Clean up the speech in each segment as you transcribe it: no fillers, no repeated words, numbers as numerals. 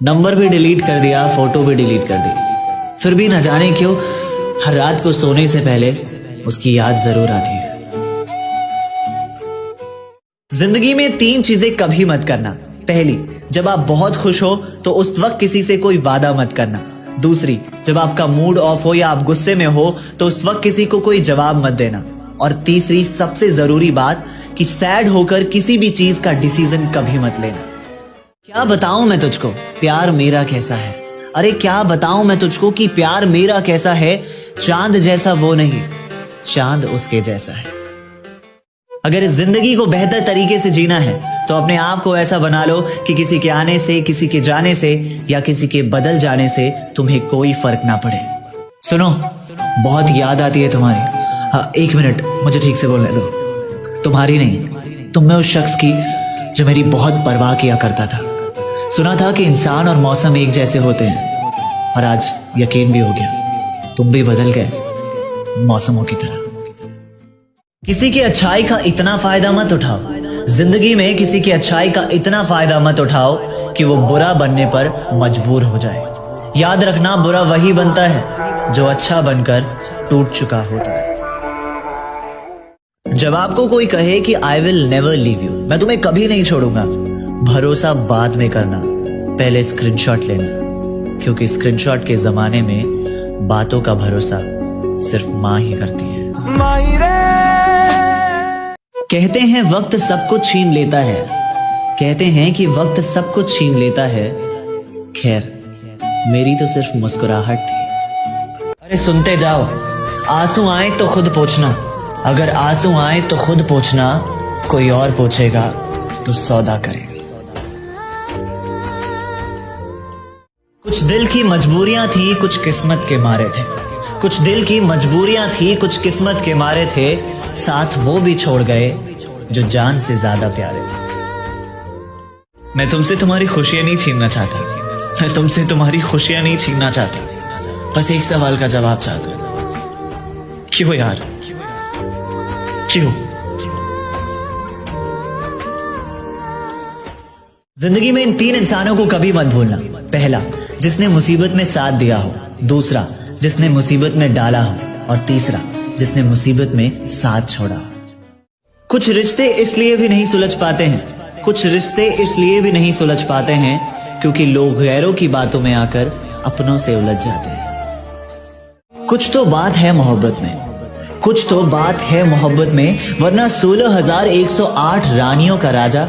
Number भी delete कर दिया, फोटो भी डिलीट कर दी, फिर भी न जाने क्यों हर रात को सोने से पहले उसकी याद जरूर आती है। जिंदगी में 3 चीजें कभी मत करना। पहली, जब आप बहुत खुश हो तो उस वक्त किसी से कोई वादा मत करना। दूसरी, जब आपका मूड ऑफ हो या आप गुस्से में हो तो उस वक्त किसी को कोई जवाब मत देना। और तीसरी सबसे जरूरी बात कि सैड होकर किसी भी चीज का डिसीजन कभी मत लेना। क्या बताऊं मैं तुझको प्यार मेरा कैसा है, अरे क्या बताऊं मैं तुझको कि प्यार मेरा कैसा है। चांद जैसा वो नहीं, चांद उसके जैसा है। अगर इस जिंदगी को बेहतर तरीके से जीना है तो अपने आप को ऐसा बना लो कि किसी के आने से, किसी के जाने से या किसी के बदल जाने से तुम्हें कोई फर्क ना पड़े। सुनो, बहुत याद आती है तुम्हारी। हाँ, 1 मिनट मुझे ठीक से बोलने दो। तुम्हारी नहीं, तुम में उस शख्स की जो मेरी बहुत परवाह किया करता था। सुना था कि इंसान और मौसम एक जैसे होते हैं और आज यकीन भी हो गया, तुम भी बदल गए मौसमों की तरह। किसी की अच्छाई का इतना फायदा मत उठाओ, जिंदगी में किसी की अच्छाई का इतना फायदा मत उठाओ कि वो बुरा बनने पर मजबूर हो जाए। याद रखना, बुरा वही बनता है जो अच्छा बनकर टूट चुका होता है। जब आपको कोई कहे कि I will never leave you, मैं तुम्हें कभी नहीं छोड़ूंगा, भरोसा बाद में करना, पहले स्क्रीनशॉट लेना, क्योंकि स्क्रीनशॉट के जमाने में बातों का भरोसा सिर्फ माँ ही करती है। कहते हैं वक्त सब कुछ छीन लेता है, कहते हैं कि वक्त सब कुछ छीन लेता है। खैर, मेरी तो सिर्फ मुस्कुराहट थी। अरे सुनते जाओ, आंसू आए तो खुद पोंछना, अगर आंसू आए तो खुद पोंछना, कोई और पूछेगा तो सौदा करेगा। कुछ दिल की मजबूरियां थी, कुछ किस्मत के मारे थे। कुछ दिल की मजबूरियां थी, कुछ किस्मत के मारे थे। साथ वो भी छोड़ गए जो जान से ज्यादा प्यारे थे। मैं तुमसे तुम्हारी खुशियां नहीं छीनना चाहता, मैं तुमसे तुम्हारी खुशियां नहीं छीनना चाहता, बस एक सवाल का जवाब चाहता हूं। क्यों यार, क्यों? जिंदगी में इन 3 इंसानों को कभी मत भूलना। पहला, जिसने मुसीबत में साथ दिया हो। दूसरा, जिसने मुसीबत में डाला हो। और तीसरा, जिसने मुसीबत में साथ छोड़ा। कुछ रिश्ते इसलिए भी नहीं सुलझ पाते हैं, कुछ रिश्ते इसलिए भी नहीं सुलझ पाते हैं क्योंकि लोग गैरों की बातों में आकर अपनों से उलझ जाते हैं। कुछ तो बात है मोहब्बत में, कुछ तो बात है मोहब्बत में, वरना 16,108 रानियों का राजा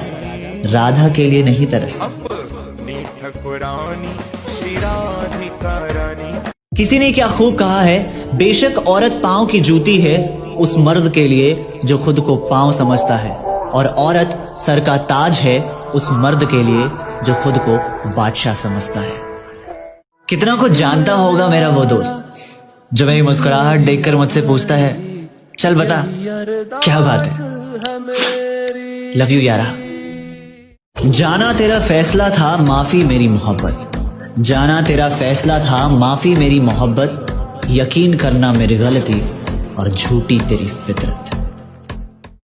राधा के लिए नहीं तरसता। किसी ने क्या खूब कहा है, बेशक औरत पांव की जूती है उस मर्द के लिए जो खुद को पांव समझता है, और औरत सर का ताज है उस मर्द के लिए जो खुद को बादशाह समझता है। कितना कुछ जानता होगा मेरा वो दोस्त जो मेरी मुस्कुराहट देखकर मुझसे पूछता है, चल बता क्या बात है। लव यू यारा। जाना तेरा फैसला था, माफी मेरी मोहब्बत। जाना तेरा फैसला था, माफी मेरी मोहब्बत। यकीन करना मेरी गलती और झूठी तेरी फितरत।